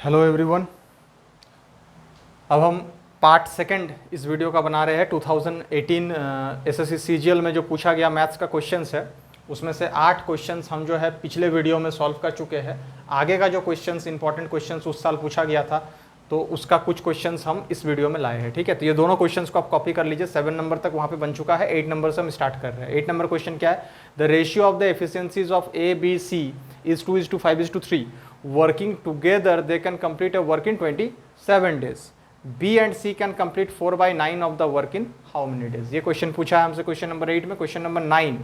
Hello everyone. अब हम part second इस वीडियो का बना रहे हैं। 2018 एसएससी सीजीएल में जो पूछा गया मैथ्स का क्वेश्चंस है उसमें से 8 क्वेश्चंस हम जो है पिछले वीडियो में सॉल्व कर चुके हैं। आगे का जो क्वेश्चंस इंपॉर्टेंट क्वेश्चंस उस साल पूछा गया था तो उसका कुछ क्वेश्चंस हम इस वीडियो में लाए हैं। ठीक है, तो ये दोनों क्वेश्चंस को आप कॉपी कर लीजिए। 7 नंबर तक वहाँ पे बन चुका है, 8 नंबर से हम स्टार्ट कर रहे हैं। 8 नंबर क्वेश्चन क्या है? The ratio of the efficiencies of A B C is 2:5:3. Working together they can complete a work in 27 days. B and C can complete 4/9 of the work in how many days? ये question पूछा है हमसे question number 8 में। Question number 9,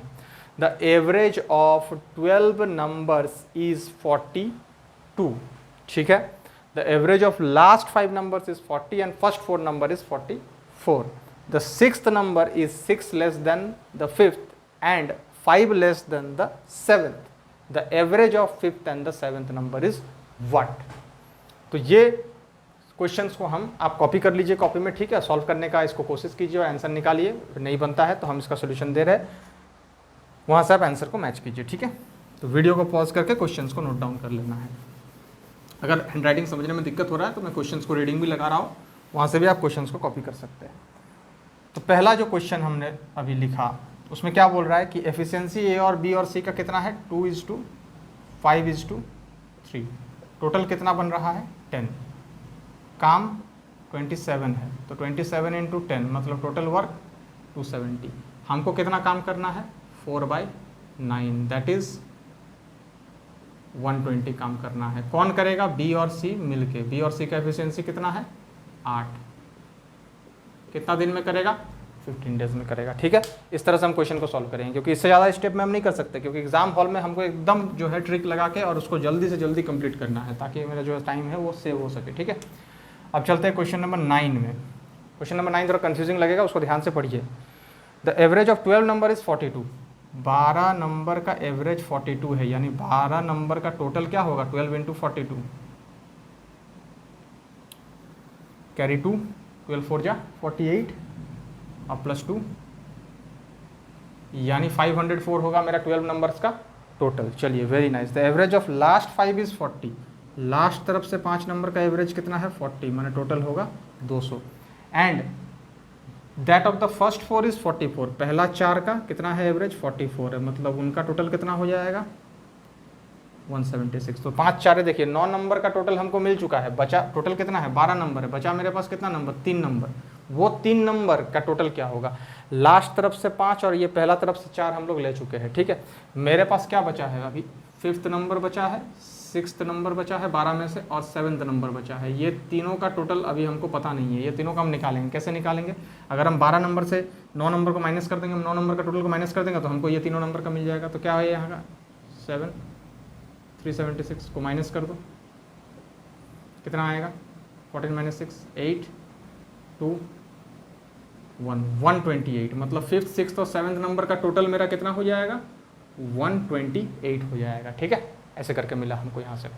the average of 12 numbers is 42. ठीक है, the average of last 5 numbers is 40 and first 4 number is 44. The 6th number is 6 less than the 5th and 5 less than the 7th. The average of 5th and the 7th number is what? तो ये questions को हम आप copy कर लीजिए copy में। ठीक है, सॉल्व करने का इसको कोशिश कीजिए और आंसर निकालिए। नहीं बनता है तो हम इसका सोल्यूशन दे रहे हैं, वहाँ से आप आंसर को मैच कीजिए। ठीक है, तो वीडियो को पॉज करके क्वेश्चंस को नोट डाउन कर लेना है। अगर हैंड राइटिंग समझने में दिक्कत हो रहा है तो मैं क्वेश्चंस को रीडिंग भी लगा रहा हूँ, वहाँ से भी आप क्वेश्चंस को कॉपी कर सकते हैं। तो पहला जो क्वेश्चन हमने अभी लिखा उसमें क्या बोल रहा है कि एफिशिएंसी ए और बी और सी का कितना है? 2:5:3. टोटल कितना बन रहा है? 10. काम 27 है तो 27 × 10 मतलब टोटल वर्क 270. हमको कितना काम करना है? 4/9 दैट इज 120 काम करना है। कौन करेगा? बी और सी मिलके। बी और सी का एफिशिएंसी कितना है? 8. कितना दिन में करेगा? 15 डेज में करेगा। ठीक है, इस तरह से हम क्वेश्चन को सॉल्व करेंगे क्योंकि इससे ज़्यादा स्टेप में हम नहीं कर सकते, क्योंकि एग्जाम हॉल में हमको एकदम जो है ट्रिक लगा के और उसको जल्दी से जल्दी कंप्लीट करना है ताकि मेरा जो टाइम है वो सेव हो सके। ठीक है, अब चलते हैं क्वेश्चन नंबर 9 में। क्वेश्चन नंबर 9 थोड़ा कन्फ्यूजिंग लगेगा, उसको ध्यान से पढ़िए। The average of 12 number is 42. 12 number का एवरेज 42 है, यानी 12 नंबर का टोटल क्या होगा? 12 × 42 कैरी 2, 12 4 जा 48 अब +2 यानी 504 होगा मेरा 12 नंबर्स का टोटल। चलिए, very nice. The average of last 5 is 40. Last तरफ से 5 नंबर का एवरेज कितना है? 40, माने टोटल होगा 200. And that of the first 4 is 44. पहला 4 का कितना है एवरेज? 44 है, मतलब उनका टोटल कितना हो जाएगा? 176. तो 5 4 देखिए 9 नंबर का टोटल हमको मिल चुका है। बचा टोटल कितना है? 12 नंबर है। बचा मेरे पास कितना नंबर? 3 नंबर। वो 3 नंबर का टोटल क्या होगा? लास्ट तरफ से 5 और ये पहला तरफ से 4 हम लोग ले चुके हैं। ठीक है, मेरे पास क्या बचा है अभी? 5th नंबर बचा है, 6th नंबर बचा है 12 में से, और 7th नंबर बचा है। ये तीनों का टोटल अभी हमको पता नहीं है, ये तीनों का हम निकालेंगे। कैसे निकालेंगे? अगर हम 12 नंबर से 9 नंबर को माइनस कर देंगे, हम 9 नंबर का टोटल को माइनस कर देंगे तो हमको ये तीनों नंबर का मिल जाएगा। तो क्या है यहाँ का? 7, 376 को माइनस कर दो, कितना आएगा? 14 - 6 8 2 1 128, मतलब 5th 6th और 7th नंबर का टोटल मेरा कितना हो जाएगा? 128 हो जाएगा। ठीक है, ऐसे करके मिला हमको यहाँ से।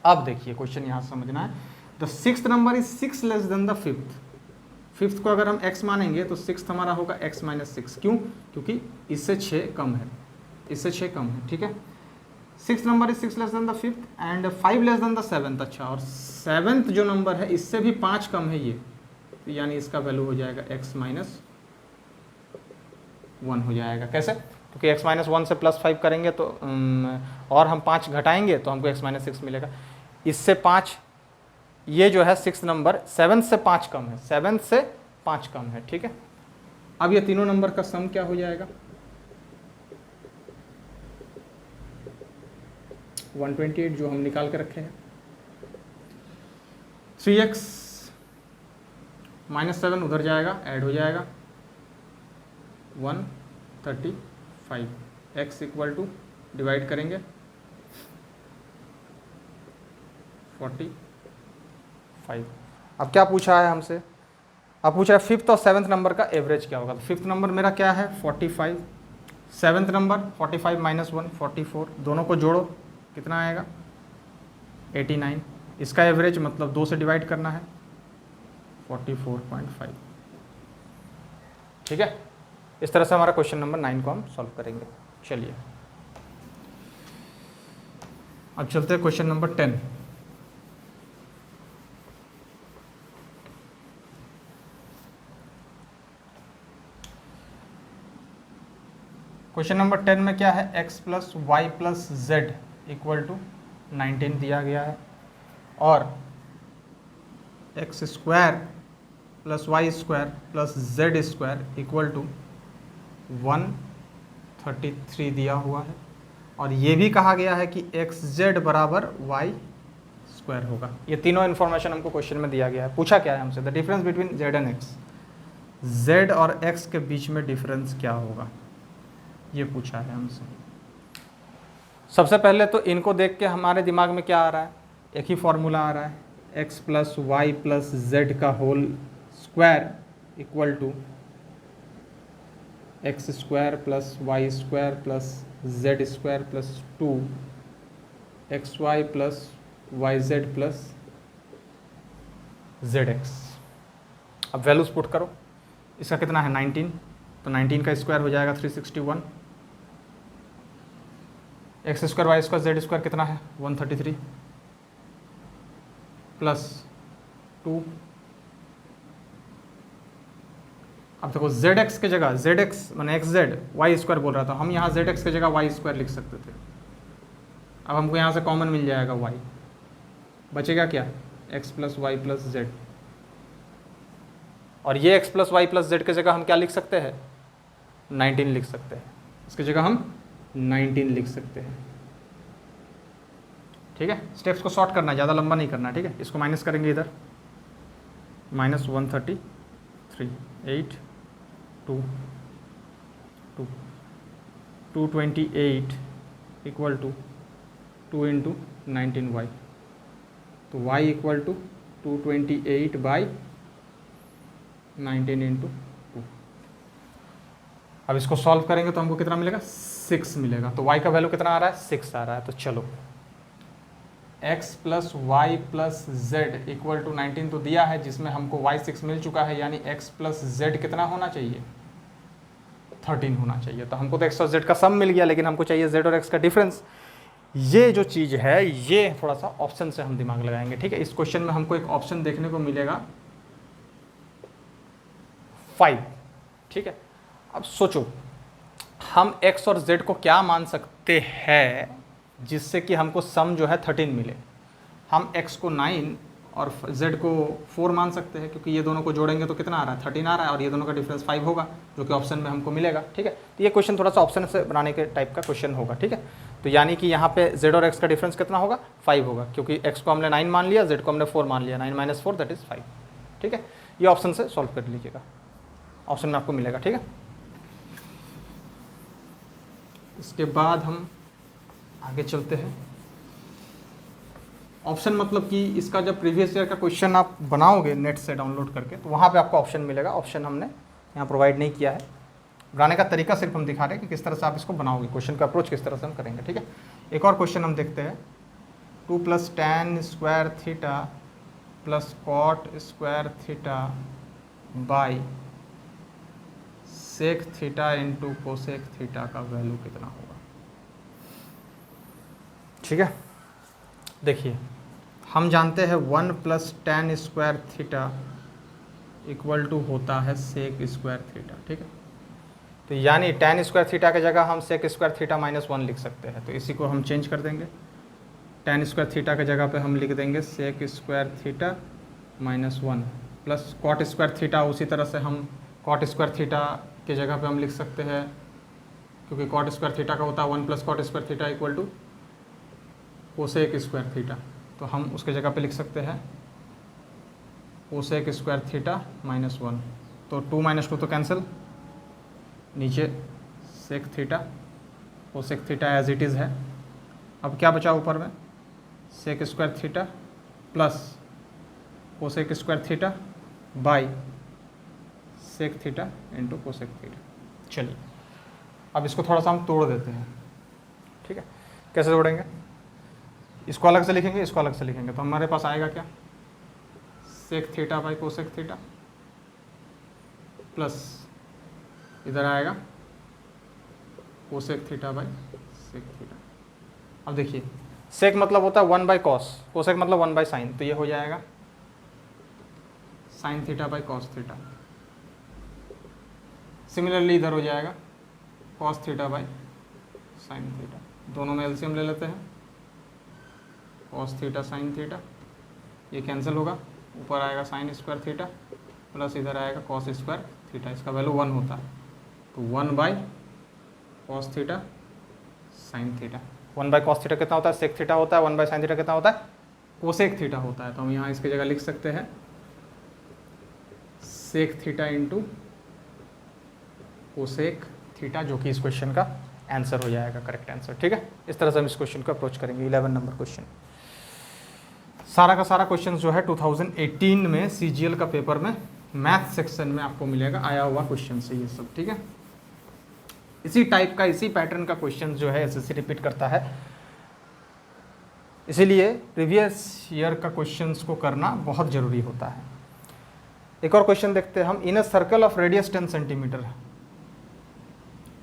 अब देखिए क्वेश्चन यहाँ से समझना है। The 6th number is 6 less than the 5th. 5th को अगर हम x मानेंगे तो 6th हमारा होगा x - 6. क्यों? क्योंकि इससे 6 कम है, इससे 6 कम है। ठीक है, 6th number is 6 less than the 5th and 5 less than the 7th. अच्छा, और 7th जो नंबर है इससे भी 5 कम है ये, यानी इसका वैल्यू हो जाएगा x - 1 हो जाएगा। कैसे? क्योंकि x - 1 से +5 करेंगे तो और हम 5 घटाएंगे तो हमको x - 6 मिलेगा। इससे 5, ये जो है 6th नंबर 7th से 5 कम है, 7th से 5 कम है। ठीक है, अब ये तीनों नंबर का सम क्या हो जाएगा? 128 जो हम निकाल के रखे हैं। 3x - 7 उधर जाएगा, ऐड हो जाएगा 135. x = डिवाइड करेंगे 45. अब क्या पूछा है हमसे? अब पूछा है 5th और 7th नंबर का एवरेज क्या होगा। तो 5th नंबर मेरा क्या है? 45. 7th number 45 - 1 44. दोनों को जोड़ो, कितना आएगा? 89. इसका एवरेज मतलब 2 से डिवाइड करना है, 44.5. ठीक है, इस तरह से हमारा क्वेश्चन नंबर 9 को हम सॉल्व करेंगे। चलिए, अब चलते हैं क्वेश्चन नंबर 10। क्वेश्चन नंबर 10 में क्या है, x plus Y plus Z equal to 19 दिया गया है और X square plus Y square plus Z square equal to 133 दिया हुआ है और ये भी कहा गया है कि एक्स जेड बराबर वाई स्क्वायर होगा। ये तीनों इन्फॉर्मेशन हमको क्वेश्चन में दिया गया है। पूछा क्या है हमसे, the difference between Z and x, Z और एक्स के बीच में डिफरेंस क्या होगा, ये पूछा है हमसे। सबसे पहले तो इनको देख के हमारे दिमाग में क्या आ रहा है, एक ही फॉर्मूला आ रहा है, x plus Y plus z का whole square equal to x square plus Y square plus Z square plus 2 x y plus y z plus z x. अब वैल्यूज पुट करो, इसका कितना है 19, तो 19 का स्क्वायर हो जाएगा 361, X square Y square Z square कितना है 133 प्लस 2। अब देखो जेड एक्स की जगह, जेड एक्स मैंने एक्स जेड वाई स्क्वायर बोल रहा था, हम यहाँ जेड एक्स की जगह वाई स्क्वायर लिख सकते थे। अब हमको यहाँ से कॉमन मिल जाएगा वाई, बचेगा क्या, X plus Y plus Z, और ये X plus Y plus Z की जगह हम क्या लिख सकते हैं 19 लिख सकते हैं, इसकी जगह हम 19 लिख सकते हैं। ठीक है, स्टेप्स को शॉर्ट करना है, ज़्यादा लंबा नहीं करना है। ठीक है, इसको माइनस करेंगे इधर, minus 133 8 2 2 228 equal to 2 into 19y, तो y equal to 228 by 19 into 2। अब इसको सॉल्व करेंगे तो हमको कितना मिलेगा 6 मिलेगा, तो y का वैल्यू कितना आ रहा है 6 आ रहा है। तो चलो x plus Y plus Z equal to 19 तो दिया है, जिसमें हमको y 6 मिल चुका है, यानी x प्लस जेड कितना होना चाहिए 13 होना चाहिए। तो हमको तो x और z का सम मिल गया, लेकिन हमको चाहिए z और x का डिफरेंस। ये जो चीज़ है ये थोड़ा सा ऑप्शन से हम दिमाग लगाएंगे। ठीक है, इस क्वेश्चन में हमको एक ऑप्शन देखने को मिलेगा 5। ठीक है, अब सोचो हम x और z को क्या मान सकते हैं जिससे कि हमको सम जो है 13 मिले। हम x को 9 और z को 4 मान सकते हैं, क्योंकि ये दोनों को जोड़ेंगे तो कितना आ रहा है 13 आ रहा है, और ये दोनों का डिफरेंस 5 होगा, जो कि ऑप्शन में हमको मिलेगा। ठीक है, तो ये क्वेश्चन थोड़ा सा ऑप्शन से बनाने के टाइप का क्वेश्चन होगा। ठीक है, तो यानी कि यहाँ पे z और x का डिफरेंस कितना होगा 5 होगा, क्योंकि x को हमने 9 मान लिया, z को हमने 4 मान लिया, 9 माइनस 4 दैट इज़ 5। ठीक है, ये ऑप्शन से सॉल्व कर लीजिएगा, ऑप्शन में आपको मिलेगा। ठीक है, इसके बाद हम आगे चलते हैं। ऑप्शन मतलब कि इसका जब प्रीवियस ईयर का क्वेश्चन आप बनाओगे नेट से डाउनलोड करके, तो वहाँ पे आपको ऑप्शन मिलेगा। ऑप्शन हमने यहाँ प्रोवाइड नहीं किया है, बनाने का तरीका सिर्फ हम दिखा रहे हैं कि किस तरह से आप इसको बनाओगे, क्वेश्चन का अप्रोच किस तरह से हम करेंगे। ठीक है, एक और क्वेश्चन हम देखते हैं, 2 + tan square theta plus cot square theta by sec theta into cosec theta का वैल्यू कितना होगा। ठीक है, देखिए हम जानते हैं 1 + tan square theta equal to होता है सेक स्क्वायर थीटा। ठीक है, तो यानी tan स्क्वायर थीटा की जगह हम सेक स्क्वायर थीटा -1 लिख सकते हैं, तो इसी को हम चेंज कर देंगे। tan स्क्वायर थीटा की जगह पे हम लिख देंगे sec square theta -1 plus cot square theta, उसी तरह से हम कॉट स्क्वायर थीटा की जगह पे हम लिख सकते हैं, क्योंकि कॉट स्क्वायर थीटा का होता है 1 + cot square theta equal to cosec square theta, तो हम उसके जगह पे लिख सकते हैं कोसेक स्क्वायर थीटा -1, तो 2 - 2 तो कैंसिल, नीचे sec theta cosec theta as it is है। अब क्या बचा ऊपर में, sec square theta plus cosec square theta by sec theta into cosec theta. चलिए अब इसको थोड़ा सा हम तोड़ देते हैं। ठीक है, कैसे तोड़ेंगे, इसको अलग से लिखेंगे, इसको अलग से लिखेंगे, तो हमारे पास आएगा क्या, sec theta by cosec theta plus इधर आएगा cosec theta by sec theta. अब देखिए सेक मतलब होता है 1/cos, कोसेक मतलब 1/sin, तो ये हो जाएगा sin theta by cos theta. Similarly इधर हो जाएगा cos theta by sine theta, दोनों में एलसीएम ले लेते हैं, कॉस थीटा साइन थीटा, ये कैंसिल होगा, ऊपर आएगा साइन स्क्वायर थीटा प्लस इधर आएगा कॉस स्क्वायर थीटा, इसका वैल्यू 1 होता है, तो 1 by cos theta sine theta. 1 by cos theta कितना होता है, सेक थीटा होता है, 1 बाई साइन थीटा कितना होता है, कोसेक थीटा होता है। तो हम यहाँ इसकी जगह लिख सकते हैं sec theta into cosec theta, जो कि इस क्वेश्चन का आंसर हो जाएगा, करेक्ट आंसर। ठीक है, इस तरह से हम इस क्वेश्चन को अप्रोच करेंगे। 11 नंबर क्वेश्चन, सारा का सारा क्वेश्चन जो है 2018 में सीजीएल का पेपर में मैथ सेक्शन में आपको मिलेगा, आया हुआ क्वेश्चन से ये सब। ठीक है, इसी टाइप का, इसी पैटर्न का क्वेश्चन जो है एसएससी रिपीट करता है, इसीलिए प्रीवियस ईयर का क्वेश्चंस को करना बहुत ज़रूरी होता है। एक और क्वेश्चन देखते हैं हम। In a circle of radius 10 centimetre,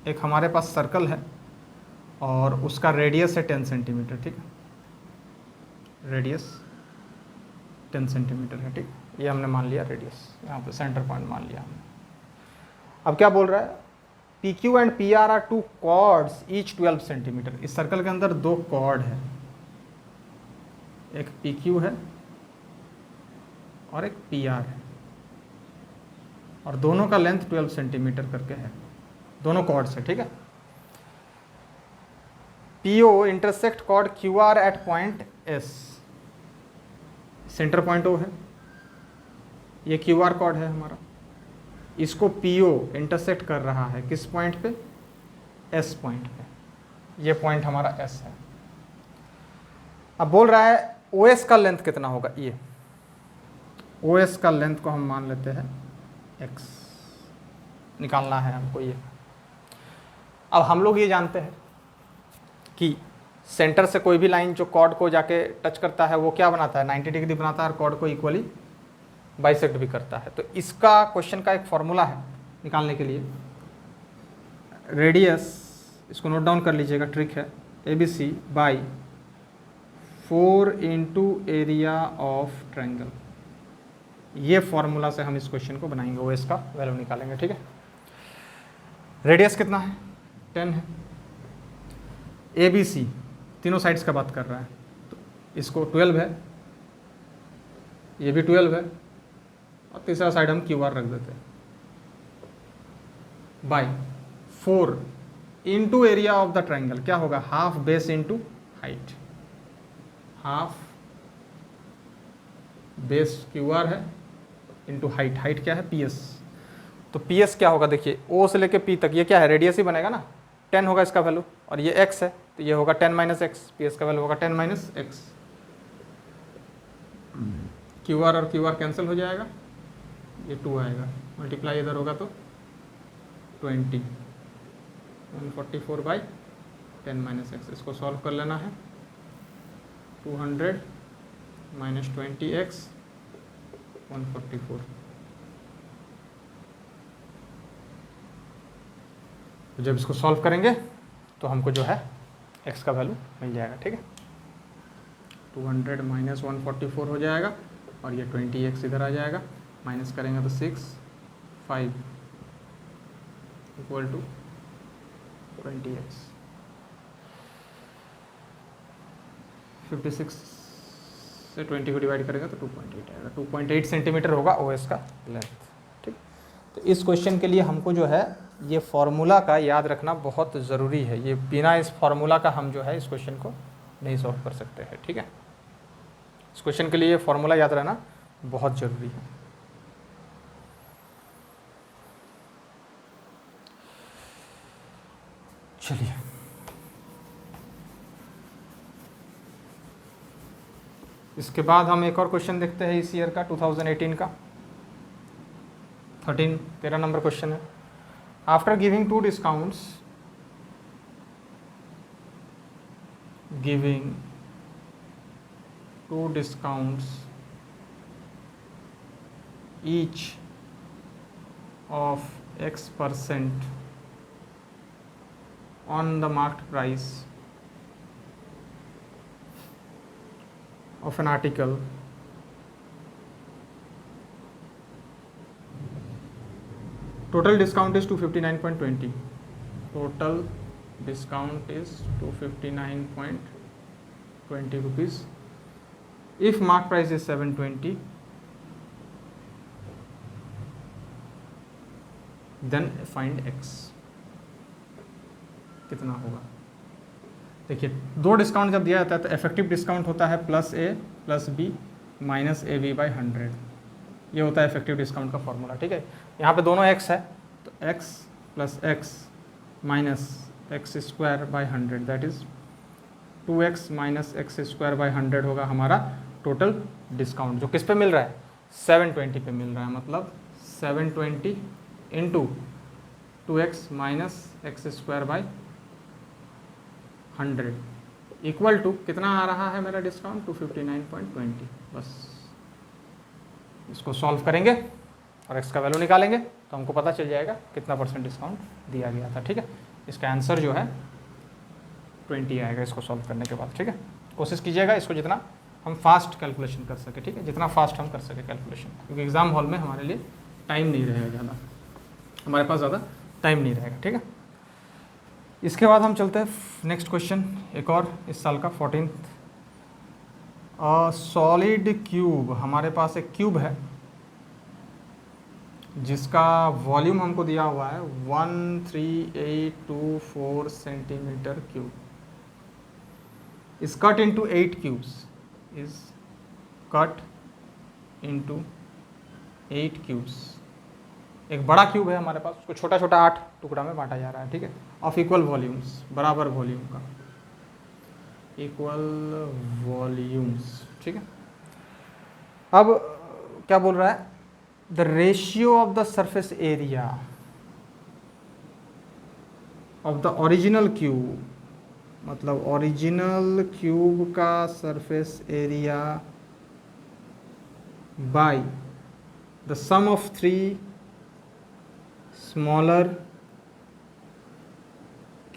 एक हमारे पास सर्कल है और उसका रेडियस है 10 सेंटीमीटर। ठीक है, रेडियस 10 सेंटीमीटर है। ठीक, ये हमने मान लिया रेडियस, यहाँ पे सेंटर पॉइंट मान लिया हमने। अब क्या बोल रहा है, P Q and P R are two chords each 12 centimetre. इस सर्कल के अंदर दो कॉर्ड है, एक पी क्यू है और एक पी आर है, और दोनों का लेंथ 12 सेंटीमीटर करके है, दोनों कॉर्ड से। ठीक है, P O intersect chord Q R at point S, centre point O है, ये क्यू आर कॉर्ड है हमारा, इसको पी ओ इंटरसेक्ट कर रहा है किस पॉइंट पे, एस पॉइंट पे, ये पॉइंट हमारा एस है। अब बोल रहा है ओ एस का लेंथ कितना होगा, ये ओ एस का लेंथ को हम मान लेते हैं एक्स, निकालना है हमको ये। अब हम लोग ये जानते हैं कि सेंटर से कोई भी लाइन जो कॉर्ड को जाके टच करता है वो क्या बनाता है, 90 डिग्री बनाता है और कॉर्ड को इक्वली बाइसेक्ट भी करता है। तो इसका क्वेश्चन का एक फॉर्मूला है निकालने के लिए, रेडियस, इसको नोट डाउन कर लीजिएगा, ट्रिक है, ABC by 4 into area of triangle. ये फॉर्मूला से हम इस क्वेश्चन को बनाएंगे, वो इसका वैल्यू निकालेंगे। ठीक है, रेडियस कितना है, 10 है, ABC तीनों साइड्स का बात कर रहा है, तो इसको 12 है, ये भी 12 है, और तीसरा साइड हम क्यू आर रख देते हैं, by 4 into area of the triangle, क्या होगा, half base into height, half base Q R है इंटू हाइट, हाइट क्या है, PS। तो PS क्या होगा, देखिए O से लेके P तक ये क्या है, रेडियस ही बनेगा ना, 10 होगा इसका वैल्यू, और ये x है तो ये होगा 10 माइनस एक्स, PS का वैल्यू होगा 10 माइनस एक्स। क्यू आर और क्यू आर कैंसिल हो जाएगा, ये 2 आएगा, मल्टीप्लाई इधर होगा तो 20, 144 बाई 10 माइनस एक्स। इसको सॉल्व कर लेना है, 200 माइनस 20x 144। तो जब इसको सॉल्व करेंगे तो हमको जो है x का वैल्यू मिल जाएगा। ठीक है, 200 माइनस 144 हो जाएगा, और ये 20x इधर आ जाएगा, माइनस करेंगे तो 6, 5 इक्वल टू 20x। 56 से 20 को डिवाइड करेंगे तो 2.8 आएगा, 2.8 सेंटीमीटर होगा OS का लेंथ। ठीक, तो इस क्वेश्चन के लिए हमको जो है ये फार्मूला का याद रखना बहुत ज़रूरी है, ये बिना इस फार्मूला का हम जो है इस क्वेश्चन को नहीं सॉल्व कर सकते हैं। ठीक है, इस क्वेश्चन के लिए ये फार्मूला याद रहना बहुत ज़रूरी है। चलिए, इसके बाद हम एक और क्वेश्चन देखते हैं इस ईयर का, 2018 का 13 नंबर क्वेश्चन है। After giving two discounts, each of X% on the marked price of an article total discount is 259.20, total discount is 259.20 rupees. If mark price is 720, then find x. कितना होगा? देखिए, दो discount जब दिया जाता है तो इफेक्टिव डिस्काउंट होता है plus A plus B minus A B by 100. ये होता है इफेक्टिव डिस्काउंट का फॉर्मूला. ठीक है, यहाँ पे दोनों x है तो x plus x minus X square by 100, that is 2x minus X square by 100 होगा हमारा टोटल डिस्काउंट, जो किस पे मिल रहा है? 720 पे मिल रहा है. मतलब 720 into 2x minus X square by 100 equal to कितना आ रहा है मेरा डिस्काउंट? 259.20. बस इसको सॉल्व करेंगे और x का वैल्यू निकालेंगे तो हमको पता चल जाएगा कितना परसेंट डिस्काउंट दिया गया था. ठीक है, इसका आंसर जो है 20 आएगा इसको सॉल्व करने के बाद. ठीक है, कोशिश कीजिएगा इसको जितना हम फास्ट कैलकुलेशन कर सके. ठीक है, जितना फास्ट हम कर सके कैलकुलेशन, क्योंकि एग्जाम हॉल में हमारे लिए टाइम नहीं रहेगा ज़्यादा, हमारे पास ज़्यादा टाइम नहीं रहेगा. ठीक है, इसके बाद हम चलते हैं नेक्स्ट क्वेश्चन, एक और इस साल का 14th. सॉलिड क्यूब, हमारे पास एक क्यूब है जिसका वॉल्यूम हमको दिया हुआ है 13824 centimetre cube. is cut into 8 cubes, is cut into 8 cubes. एक बड़ा क्यूब है हमारे पास, उसको छोटा छोटा 8 टुकड़ा में बांटा जा रहा है. ठीक है, ऑफ इक्वल वॉल्यूम्स, बराबर वॉल्यूम का, इक्वल वॉल्यूम्स. ठीक है, अब क्या बोल रहा है? The ratio of the surface area of the original cube, मतलब ओरिजिनल क्यूब का surface area by the sum of 3 smaller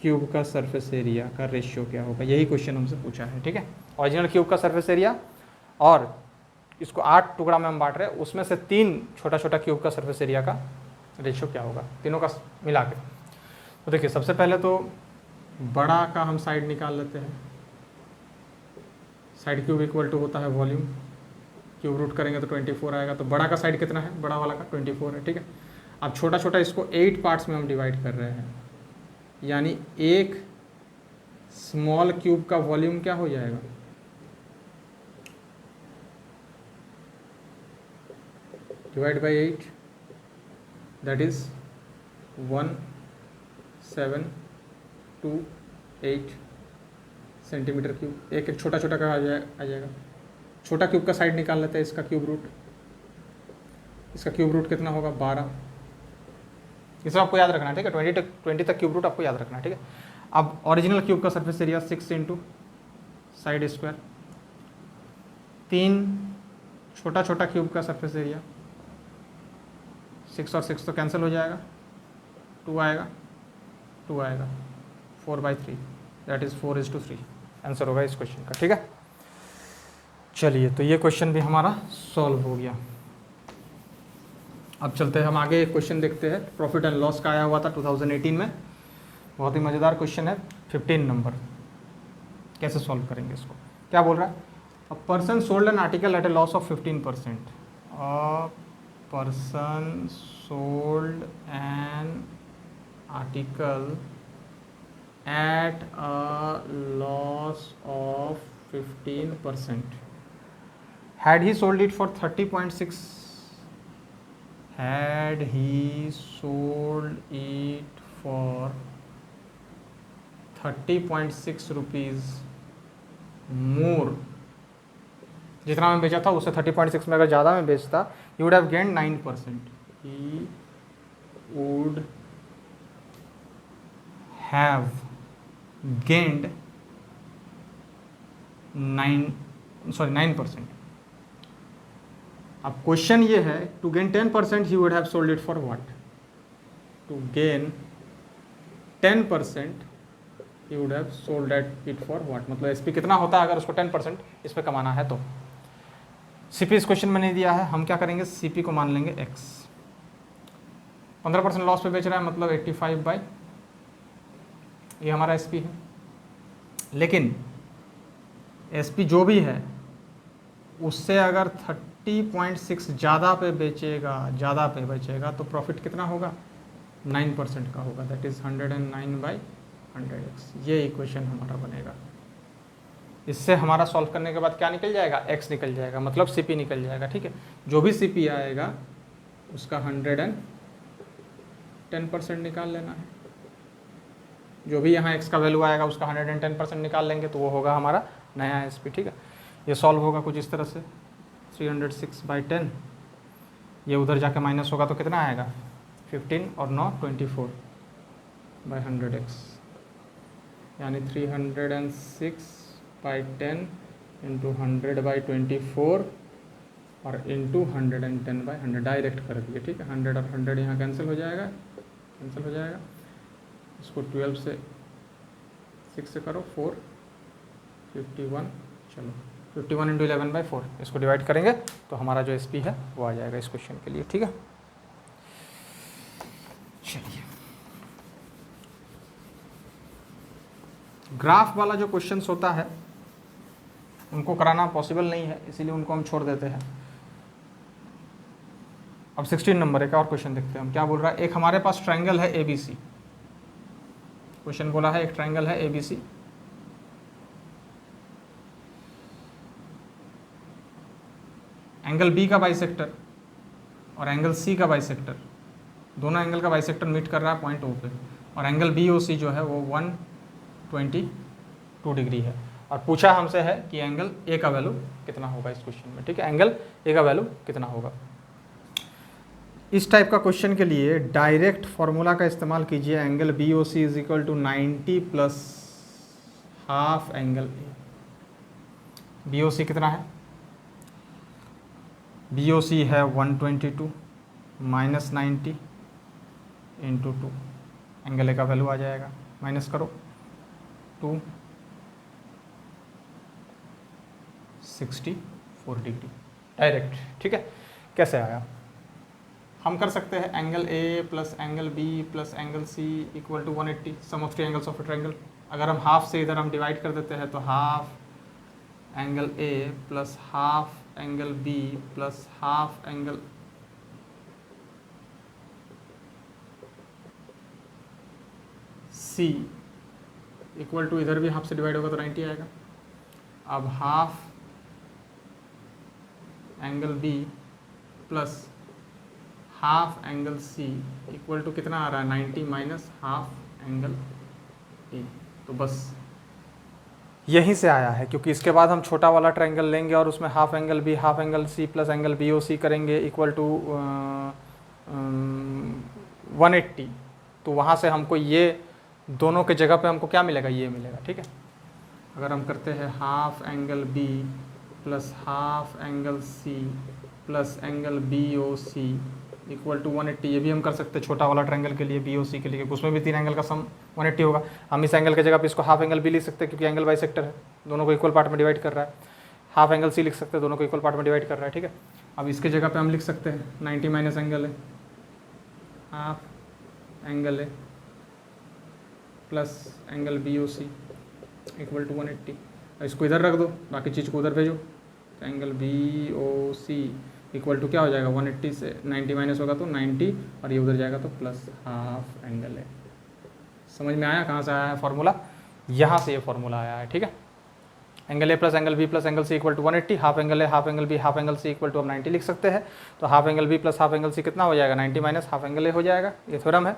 cube का सरफेस एरिया का रेशियो क्या होगा? यही क्वेश्चन हमसे पूछा है. ठीक है, ओरिजिनल क्यूब का सरफेस एरिया और इसको 8 टुकड़ा में हम बांट रहे हैं, उसमें से 3 छोटा छोटा क्यूब का सरफेस एरिया का रेशियो क्या होगा, तीनों का मिला के. तो देखिए, सबसे पहले तो बड़ा का हम साइड निकाल लेते हैं. साइड क्यूब इक्वल टू होता है वॉल्यूम, क्यूब रूट करेंगे तो 24 आएगा. तो बड़ा का साइड कितना है? बड़ा वाला का 24 है. ठीक है, अब छोटा छोटा इसको 8 पार्ट्स में हम डिवाइड कर रहे हैं, यानी एक स्मॉल क्यूब का वॉल्यूम क्या हो जाएगा? Divide by 8, that is 1728 centimetre cube. एक एक छोटा छोटा का आ जाएगा. छोटा क्यूब का साइड निकाल लेते हैं, इसका क्यूब रूट. इसका क्यूब रूट कितना होगा? 12. इसे आपको याद रखना है. ठीक है, 20 तक क्यूब रूट आपको याद रखना है. ठीक है, अब ओरिजिनल क्यूब का surface area 6 into side square, 3 छोटा छोटा क्यूब का सरफेस एरिया, 6 और 6 तो कैंसिल हो जाएगा, 2 आएगा, 2 आएगा, 4/3, दैट इज़ 4:3 आंसर होगा इस क्वेश्चन का. ठीक है, चलिए, तो ये क्वेश्चन भी हमारा सॉल्व हो गया. अब चलते हैं हम आगे, एक क्वेश्चन देखते हैं. प्रॉफिट एंड लॉस का आया हुआ था 2018 में, बहुत ही मज़ेदार क्वेश्चन है. 15 नंबर, कैसे सॉल्व करेंगे इसको? क्या बोल रहा है? A person sold an article at a loss of 15%. A person sold an article at a loss of 15%. Had he sold it for 30.6, had he sold it for 30.6 rupees more, जितना मैं बेचा था उससे 30.6 में अगर ज़्यादा मैं बेचता, he would have gained 9%. He would have gained 9%. अब क्वेश्चन ये है, to gain 10% he would have sold it for what? To gain 10% he would have sold it for what? मतलब एसपी कितना होता है अगर उसको 10% इस पे कमाना है तो. सीपी इस क्वेश्चन में नहीं दिया है, हम क्या करेंगे? सीपी को मान लेंगे x. 15% लॉस पे बेच रहा है, मतलब 85/10. ये हमारा एसपी है, लेकिन एसपी जो भी है उससे अगर 30.6 ज़्यादा पे बेचेगा तो प्रॉफिट कितना होगा, 9% का होगा, दैट इज़ 109/100x। ये इक्वेशन हमारा बनेगा। इससे हमारा सॉल्व करने के बाद क्या निकल जाएगा, x निकल जाएगा, मतलब CP निकल जाएगा। ठीक है, जो भी CP आएगा उसका 110% निकाल लेना है। जो भी यहाँ x का वैल्यू आएगा उसका 110% निकाल लेंगे तो वो होगा हमारा नया एसपी। ठीक है, ये सॉल्व होगा कुछ इस तरह से, 306/10, ये उधर जाके माइनस होगा तो कितना आएगा, 15 और 9 24/100x, यानी 306/10 इंटू 100/24 और इंटू 110/100 डायरेक्ट कर दिए। ठीक है, 100 और 100 यहाँ कैंसिल हो जाएगा, इसको 12 से 6 से करो, 4 51, चलो 51 इंटू 11/4, इसको डिवाइड करेंगे तो हमारा जो एसपी है वो आ जाएगा इस क्वेश्चन के लिए। ठीक है, चलिए ग्राफ वाला जो क्वेश्चंस होता है उनको कराना पॉसिबल नहीं है, इसीलिए उनको हम छोड़ देते हैं। अब 16 नंबर एक और क्वेश्चन देखते हैं हम, क्या बोल रहा है। एक हमारे पास ट्रायंगल है ABC, क्वेश्चन बोला है एक ट्रायंगल है ABC, एंगल B का बाइसेक्टर और एंगल C का बाइसेक्टर, दोनों एंगल का बाइसेक्टर मीट कर रहा है पॉइंट O पे, और एंगल BOC जो है वो 122 डिग्री है, और पूछा हमसे है कि एंगल A का वैल्यू कितना होगा इस क्वेश्चन में। ठीक है, एंगल A का वैल्यू कितना होगा। इस टाइप का क्वेश्चन के लिए डायरेक्ट फॉर्मूला का इस्तेमाल कीजिए, angle BOC is equal to 90 plus half angle A। BOC कितना है, BOC है 122 माइनस 90 इंटू 2, एंगल A का वैल्यू आ जाएगा, माइनस करो 264 डिग्री डायरेक्ट। ठीक है, कैसे आया, हम कर सकते हैं angle A plus angle B plus angle C equal to 180, sum of 3 angles of a triangle. अगर हम हाफ से इधर हम डिवाइड कर देते हैं तो half angle A plus half angle B plus half angle C equal to, इधर भी हाफ से डिवाइड होगा तो 90 आएगा। अब half angle B plus half angle C equal to कितना आ रहा है, 90 माइनस हाफ एंगल A। तो बस यहीं से आया है, क्योंकि इसके बाद हम छोटा वाला ट्रायंगल लेंगे और उसमें half angle B half angle C plus angle BOC करेंगे इक्वल टू 180, तो वहाँ से हमको ये दोनों के जगह पे हमको क्या मिलेगा, ये मिलेगा। ठीक है, अगर हम करते हैं half angle B plus half angle C plus angle BOC equal to 180, ये भी हम कर सकते हैं छोटा वाला ट्रायंगल के लिए BOC के लिए, उसमें भी 3 एंगल का सम 180 होगा। हम इस एंगल के जगह पे इसको हाफ एंगल B लिख सकते हैं, क्योंकि एंगल बाइसेक्टर है, दोनों को इक्वल पार्ट में डिवाइड कर रहा है। हाफ एंगल C लिख सकते हैं, दोनों को इक्वल पार्ट में डिवाइड कर रहा है। ठीक है, अब इसके जगह पे हम लिख सकते हैं 90 माइनस एंगल है हाफ एंगल है plus angle BOC equal to 180, इसको इधर रख दो, बाकी चीज़ को उधर भेजो, तो एंगल BOC इक्वल टू क्या हो जाएगा, 180 से 90 माइनस होगा तो 90, और ये उधर जाएगा तो प्लस हाफ एंगल है। समझ में आया कहाँ से आया है फॉर्मूला, यहाँ से ये फॉर्मूला आया है। ठीक है, angle A plus angle B plus angle C equal to 180, half angle A half angle B half angle C equal to हम 90 लिख सकते हैं। तो half angle B plus half angle C कितना हो जाएगा, 90 माइनस हाफ एंगल A हो जाएगा, ये थ्योरम है।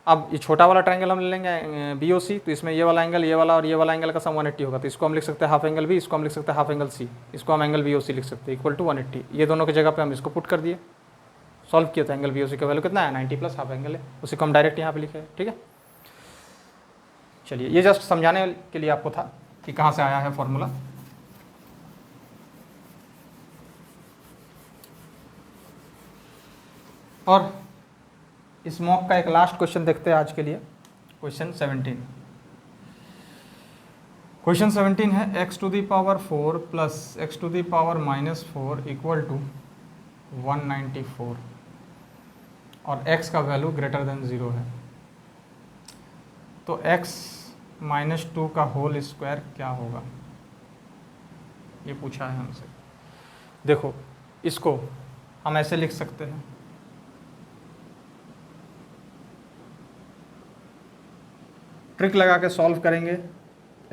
अब ये छोटा वाला ट्रायंगल हम ले लेंगे BOC, तो इसमें ये वाला एंगल, ये वाला और ये वाला एंगल का सम 180 होगा, तो इसको हम लिख सकते हैं हाफ एंगल B, इसको हम लिख सकते हैं हाफ एंगल C, इसको हम एंगल BOC लिख सकते हैं इक्वल टू 180। ये दोनों की जगह पे हम इसको पुट कर दिए, सॉल्व किया था, एंगल BOC का वैल्यू कितना है, 90 प्लस हाफ एंगल है, उसी को हम डायरेक्ट यहाँ पे लिखे हैं। ठीक है, चलिए ये जस्ट समझाने के लिए आपको था कि कहाँ से आया है फॉर्मूला। और इस मॉक का एक लास्ट क्वेश्चन देखते हैं आज के लिए, क्वेश्चन 17। क्वेश्चन 17 है x to the power 4 plus x to the power minus 4 equal to 194 और x का वैल्यू ग्रेटर देन 0 है। तो x माइनस 2 का होल स्क्वायर क्या होगा, ये पूछा है हमसे। देखो इसको हम ऐसे लिख सकते हैं, ट्रिक लगा के सॉल्व करेंगे।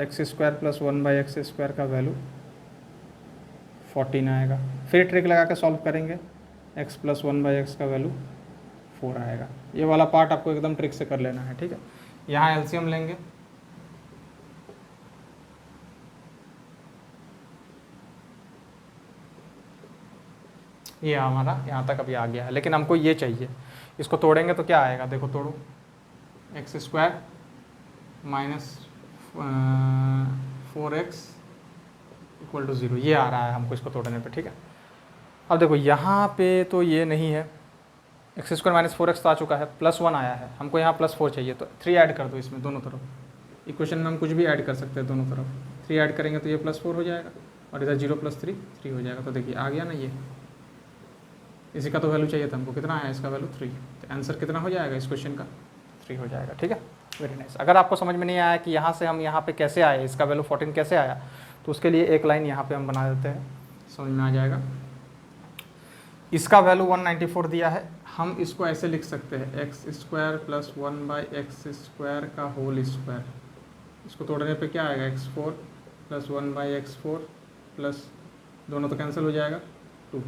एक्स स्क्वायर प्लस 1/x² का वैल्यू 14 आएगा। फिर ट्रिक लगा के सॉल्व करेंगे, x प्लस 1/x का वैल्यू 4 आएगा। ये वाला पार्ट आपको एकदम ट्रिक से कर लेना है, ठीक है। यहाँ एलसीएम लेंगे, ये हमारा यहाँ तक अभी आ गया है, लेकिन हमको ये चाहिए। इसको तोड़ेंगे तो क्या आएगा, देखो तोड़ो, x² minus 4x equal to 0, ये आ रहा है हमको इसको तोड़ने पे, ठीक है। अब देखो यहाँ पे तो ये नहीं है, x² माइनस 4x तो आ चुका है, +1 आया है, हमको यहाँ +4 चाहिए, तो 3 ऐड कर दो इसमें दोनों तरफ। इक्वेशन में हम कुछ भी ऐड कर सकते हैं दोनों तरफ, 3 ऐड करेंगे तो ये +4 हो जाएगा, और इधर 0 + 3 3 हो जाएगा। तो देखिए आ गया ना, ये इसी का तो वैल्यू चाहिए था हमको, कितना आया इसका वैल्यू 3, तो आंसर कितना हो जाएगा इस क्वेश्चन का, 3 हो जाएगा, ठीक है। Very nice. अगर आपको समझ में नहीं आया कि यहाँ से हम यहाँ पे कैसे आए, इसका वैल्यू 14 कैसे आया, तो उसके लिए एक लाइन यहाँ पे हम बना देते हैं, समझ में आ जाएगा। इसका वैल्यू 194 दिया है, हम इसको ऐसे लिख सकते हैं x² प्लस 1/x² का होल स्क्वायर। इसको तोड़ने पे क्या आएगा, x4 प्लस 1/x4 प्लस, दोनों तो कैंसिल हो जाएगा, 2।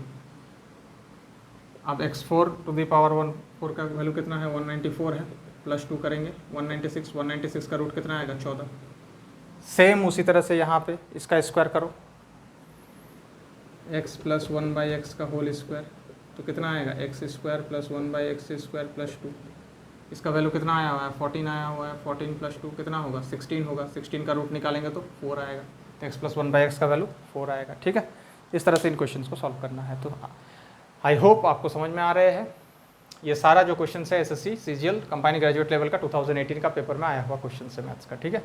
अब x4 टू द पावर 4 का वैल्यू कितना है, 194 है, प्लस 2 करेंगे 196 का रूट कितना आएगा, 14। सेम उसी तरह से यहाँ पे इसका स्क्वायर करो, x प्लस 1/x का होल स्क्वायर, तो कितना आएगा, x² प्लस 1/x² प्लस 2। इसका वैल्यू कितना आया हुआ है, 14 आया हुआ है, 14 प्लस 2 कितना होगा, 16 होगा, 16 का रूट निकालेंगे तो 4 आएगा, तो x प्लस 1/x का वैल्यू 4 आएगा, ठीक है। इस तरह से इन क्वेश्चंस को सॉल्व करना है। तो आई होप आपको समझ में आ रहे हैं। ये सारा जो क्वेश्चन है SSC CGL combined graduate level का 2018 का पेपर में आया हुआ क्वेश्चन है मैथ्स का, ठीक है।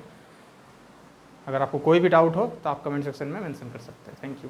अगर आपको कोई भी डाउट हो तो आप कमेंट सेक्शन में मेंशन कर सकते हैं। Thank you.